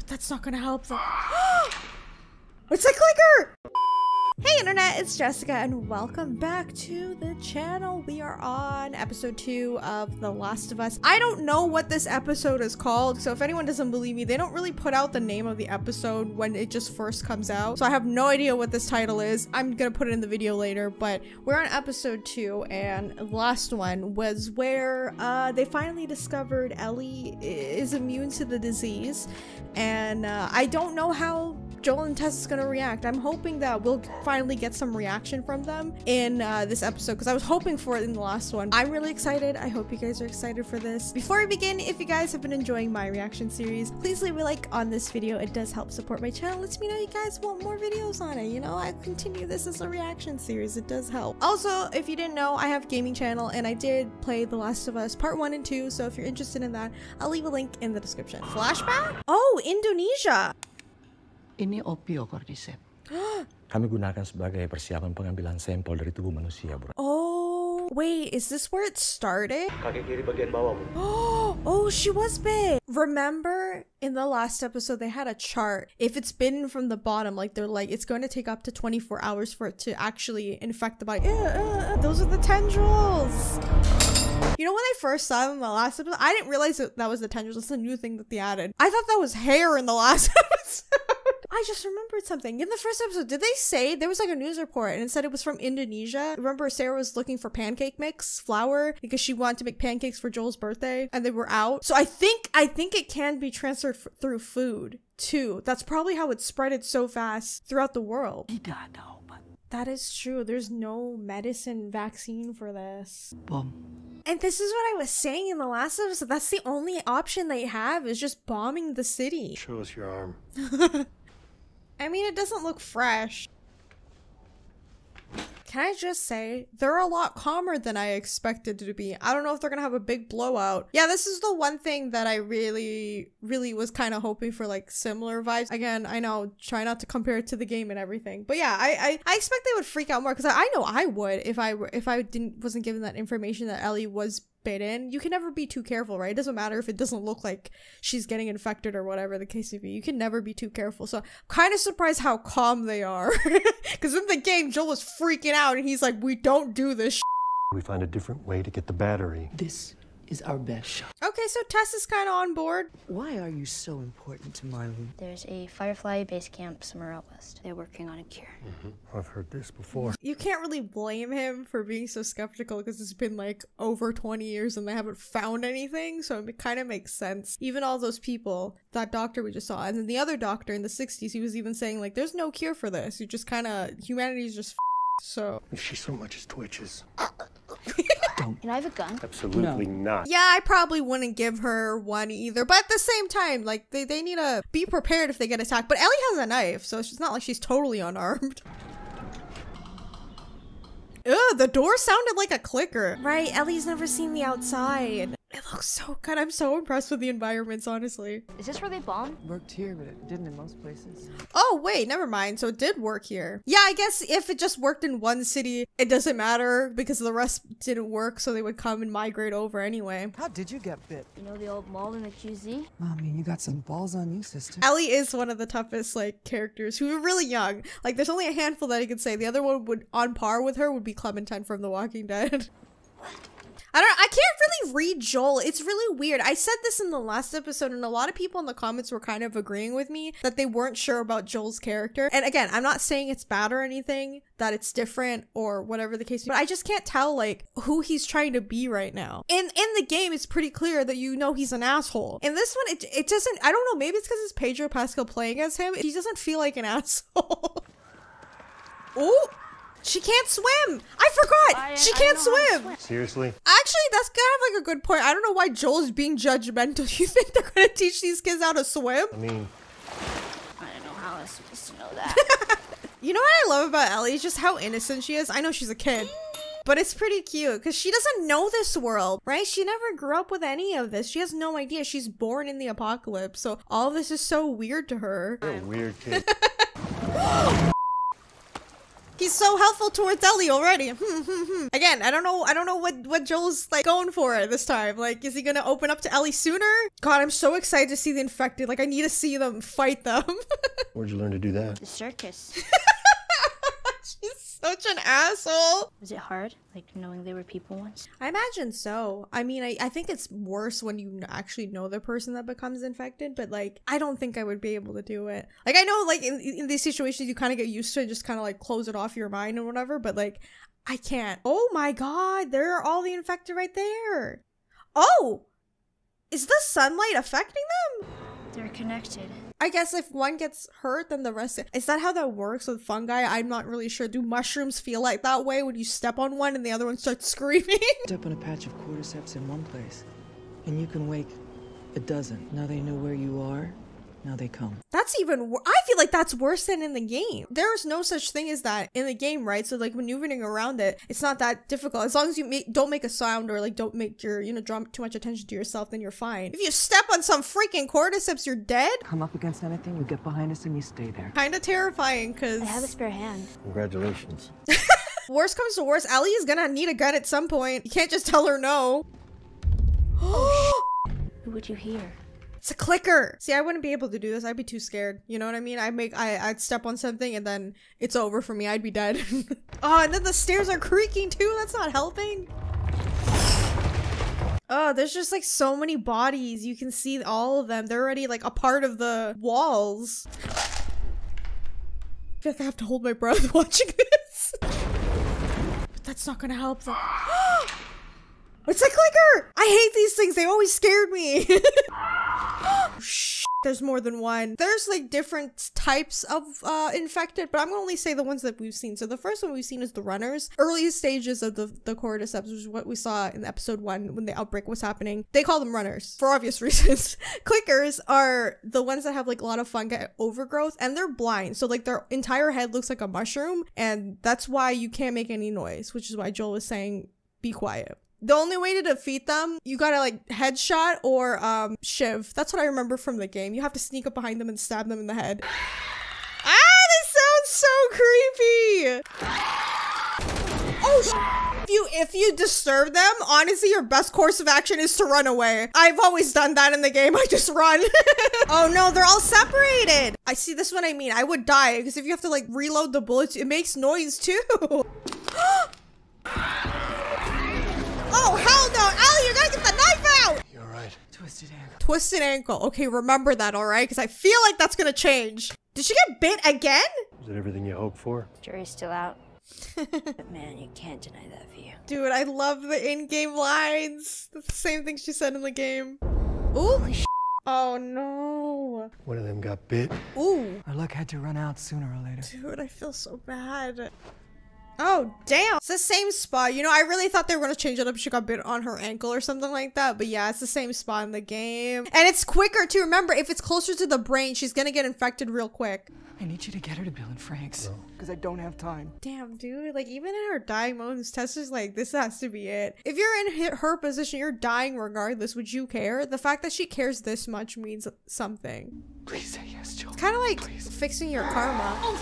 That's not gonna help them. It's a clicker! Hey internet, it's Jessica and welcome back to the channel. We are on episode 2 of The Last of Us. I don't know what this episode is called, so if anyone doesn't believe me, they don't really put out the name of the episode when it just first comes out. So I have no idea what this title is. I'm gonna put it in the video later, but we're on episode 2 and the last one was where they finally discovered Ellie is immune to the disease. And I don't know how Joel and Tess is gonna react. I'm hoping that we'll finally get some reaction from them in this episode because I was hoping for it in the last one. I'm really excited. I hope you guys are excited for this. Before we begin, if you guys have been enjoying my reaction series, please leave a like on this video. It does help support my channel. Lets me know you guys want more videos on it. You know, I continue this as a reaction series. It does help. Also, if you didn't know, I have a gaming channel and I did play The Last of Us Part 1 and 2. So if you're interested in that, I'll leave a link in the description. Flashback? Oh, Indonesia. Ini opio, Cordyceps. Kami gunakan sebagai persiapan pengambilan sampel dari tubuh manusia, bro. Oh, wait, is this where it started? Kaki kiri bagian bawah, bro. Oh, she was big. Remember in the last episode, they had a chart. If it's bitten from the bottom, like they're like, it's going to take up to 24 hours for it to actually infect the body. Those are the tendrils. You know, when I first saw them in the last episode, I didn't realize that was the tendrils. It's a new thing that they added. I thought that was hair in the last episode. I just remembered something. In the first episode, did they say there was like a news report and it said it was from Indonesia? Remember Sarah was looking for pancake mix flour because she wanted to make pancakes for Joel's birthday and they were out. So I think it can be transferred through food too. That's probably how it spreaded so fast throughout the world. That is true. There's no medicine vaccine for this. And this is what I was saying in the last episode. That's the only option they have is just bombing the city. Show us your arm. I mean, it doesn't look fresh. Can I just say, they're a lot calmer than I expected to be. I don't know if they're gonna have a big blowout. Yeah, this is the one thing that I really was kind of hoping for, like similar vibes. Again, I know, try not to compare it to the game and everything. But yeah, I expect they would freak out more because I know I would if I wasn't given that information that Ellie was bitten. You can never be too careful, right? It doesn't matter if it doesn't look like she's getting infected or whatever the case may be. You can never be too careful. So I'm kind of surprised how calm they are. Because in the game, Joel was freaking out and he's like, we don't do this. We find a different way to get the battery. This is our best shot. Okay, so Tess is kind of on board. Why are you so important to Marlon? There's a Firefly base camp somewhere out west. They're working on a cure. I've heard this before. You can't really blame him for being so skeptical because it's been like over 20 years and they haven't found anything. So it kind of makes sense. Even all those people, that doctor we just saw, and then the other doctor in the 60s, he was even saying like, there's no cure for this. You just kind of, humanity's just so. If she so much as twitches. Can I have a gun? Absolutely not. Yeah, I probably wouldn't give her one either. But at the same time, like, they need to be prepared if they get attacked. But Ellie has a knife, so it's not like she's totally unarmed. Ugh, the door sounded like a clicker. Right, Ellie's never seen the outside. It looks so good. I'm so impressed with the environments, honestly. Is this where they bombed? Worked here, but it didn't in most places. Oh, wait, never mind. So it did work here. Yeah, I guess if it just worked in one city, it doesn't matter because the rest didn't work, so they would come and migrate over anyway. How did you get bit? You know the old mall in the QZ? I mean, you got some balls on you, sister. Ellie is one of the toughest, like, characters who are really young. Like, there's only a handful that I could say. The other one would, on par with her, would be Clementine from The Walking Dead. I can't really read Joel. It's really weird. I said this in the last episode and a lot of people in the comments were kind of agreeing with me that they weren't sure about Joel's character. And again, I'm not saying it's bad or anything, that it's different or whatever the case, but I just can't tell like who he's trying to be right now. In the game, it's pretty clear that you know he's an asshole. In this one, it doesn't, I don't know, maybe it's because it's Pedro Pascal playing as him. He doesn't feel like an asshole. Ooh. She can't swim! I forgot! She can't swim! Seriously? Actually, that's kind of like a good point. I don't know why Joel's being judgmental. You think they're gonna teach these kids how to swim? I mean, I don't know how I was supposed to know that. You know what I love about Ellie is just how innocent she is. I know she's a kid, but it's pretty cute because she doesn't know this world, right? She never grew up with any of this. She has no idea. She's born in the apocalypse, so all of this is so weird to her. you're a weird kid. He's so helpful towards Ellie already. Again, I don't know what Joel's like going for this time. Like, is he gonna open up to Ellie sooner? God, I'm so excited to see the infected. Like, I need to see them fight them. Where'd you learn to do that? The circus. She's such an asshole. Was it hard, like knowing they were people once? I imagine so. I mean, I think it's worse when you actually know the person that becomes infected, but like, I don't think I would be able to do it. Like, I know like in these situations, you kind of get used to it, just kind of like close it off your mind and whatever, but like, I can't. Oh my God, there are all the infected right there. Oh, is the sunlight affecting them? They're connected. I guess if one gets hurt, then the rest. Is that how that works with fungi? I'm not really sure. Do mushrooms feel like that way when you step on one and the other one starts screaming? Step on a patch of cordyceps in one place, and you can wake a dozen. Now they know where you are. Now they come. That's even I feel like that's worse than in the game. There is no such thing as that in the game, right? So like maneuvering around it, it's not that difficult. As long as you don't make a sound or like don't make your, draw too much attention to yourself, then you're fine. If you step on some freaking cordyceps, you're dead. Come up against anything, you get behind us and you stay there. Kind of terrifying because I have a spare hand. Congratulations. Worst comes to worst, Ellie is gonna need a gun at some point. You can't just tell her no. Who would you hear? It's a clicker. See, I wouldn't be able to do this. I'd be too scared. You know what I mean? I'd step on something and then it's over for me. I'd be dead. Oh, and then the stairs are creaking too. That's not helping. Oh, there's just like so many bodies. You can see all of them. They're already like a part of the walls. I feel like I have to hold my breath watching this. But that's not gonna help them. It's a clicker! I hate these things. They always scared me. Shh, there's more than one. There's like different types of infected, but I'm gonna only say the ones that we've seen. So the first one we've seen is the runners. Early stages of the cordyceps, which is what we saw in episode 1 when the outbreak was happening. They call them runners for obvious reasons. Clickers are the ones that have like a lot of fungi overgrowth and they're blind. So like their entire head looks like a mushroom and that's why you can't make any noise, which is why Joel was saying, be quiet. The only way to defeat them, you gotta like headshot or shiv. That's what I remember from the game. You have to sneak up behind them and stab them in the head. Ah, this sounds so creepy. Oh, if you disturb them, honestly, your best course of action is to run away. I've always done that in the game. I just run. Oh no, they're all separated. I see, this is what I mean. I would die because if you have to like reload the bullets, it makes noise too. Oh, hell no! Ellie, you gotta get the knife out! You're right. Twisted ankle. Twisted ankle. Okay, remember that, alright? Because I feel like that's gonna change. Did she get bit again? Is it everything you hoped for? Jury's still out. But man, you can't deny that view. Dude, I love the in-game lines. That's the same thing she said in the game. Ooh. Oh no. One of them got bit. Ooh. Our luck had to run out sooner or later. Dude, I feel so bad. Oh, damn. It's the same spot. I really thought they were going to change it up. She got bit on her ankle or something like that. But yeah, it's the same spot in the game. And it's quicker too. Remember, if it's closer to the brain, she's going to get infected real quick. I need you to get her to Bill and Frank's. Because I don't have time. Damn, dude. Like, even in her dying moments, Tess is like, this has to be it. If you're in her position, you're dying regardless. Would you care? The fact that she cares this much means something. Please say yes, Joel. It's kind of like fixing your karma.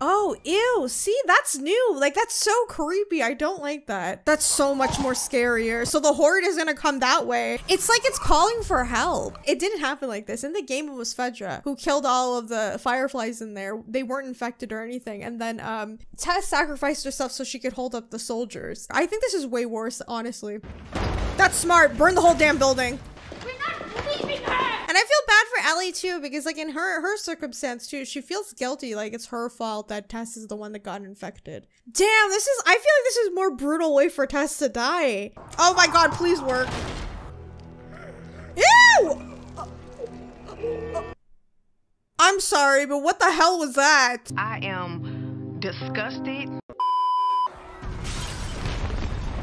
Oh, ew. See, that's new. Like, that's so creepy. I don't like that. That's so much more scarier. So the horde is gonna come that way. It's like it's calling for help. It didn't happen like this. In the game, it was Fedra who killed all of the fireflies in there. They weren't infected or anything. And then Tess sacrificed herself so she could hold up the soldiers. I think this is way worse, honestly. That's smart. Burn the whole damn building. We're not leaving her! And I feel bad for Ellie too, because like in her circumstance too, she feels guilty, like it's her fault that Tess is the one that got infected. Damn, I feel like this is a more brutal way for Tess to die. Oh my god, please work. Ew! I'm sorry, but what the hell was that? I am disgusted.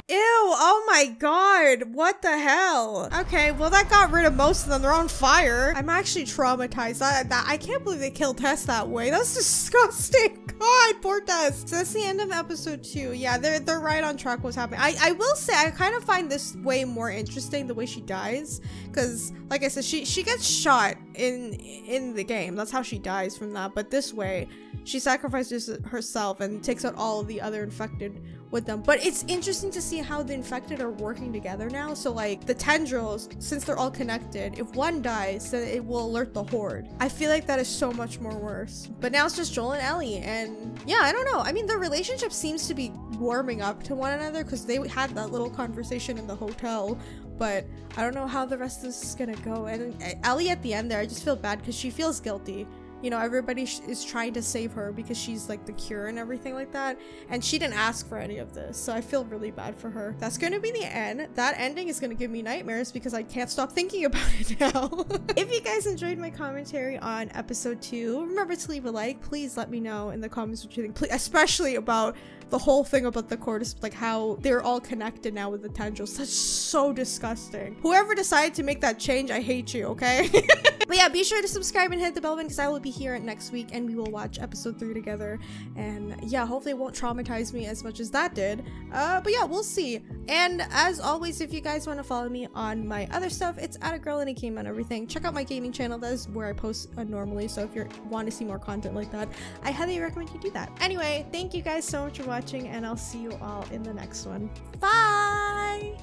Ew, oh my god, what the hell? Okay, well that got rid of most of them. They're on fire. I'm actually traumatized. I can't believe they killed Tess that way. That's disgusting. God, poor Tess. So that's the end of episode 2. Yeah, they're right on track what's happening. I will say I kind of find this way more interesting, the way she dies. Because, like I said, she gets shot in the game. That's how she dies from that. But this way, she sacrifices herself and takes out all of the other infected with them. But it's interesting to see how the infected are working together now. So like the tendrils, since they're all connected, if one dies, then it will alert the horde. I feel like that is so much more worse. But now it's just Joel and Ellie, and yeah, I don't know. I mean, their relationship seems to be warming up to one another because they had that little conversation in the hotel. But I don't know how the rest of this is gonna go. And Ellie at the end there, I just feel bad because she feels guilty. You know, everybody is trying to save her because she's like the cure and everything like that. And she didn't ask for any of this. So I feel really bad for her. That's going to be the end. That ending is going to give me nightmares because I can't stop thinking about it now. If you guys enjoyed my commentary on episode 2, remember to leave a like. Please let me know in the comments what you think. Please, especially about the whole thing about the cordyceps, like how they're all connected now with the tendrils. That's so disgusting. Whoever decided to make that change, I hate you, okay? But yeah, be sure to subscribe and hit the bell button because I will be here next week and we will watch episode 3 together. And yeah, hopefully it won't traumatize me as much as that did. But yeah, we'll see. And as always, if you guys want to follow me on my other stuff, it's @AGirlAndAReaction on everything. Check out my gaming channel. That is where I post normally. So if you want to see more content like that, I highly recommend you do that. Anyway, thank you guys so much for watching and I'll see you all in the next one. Bye!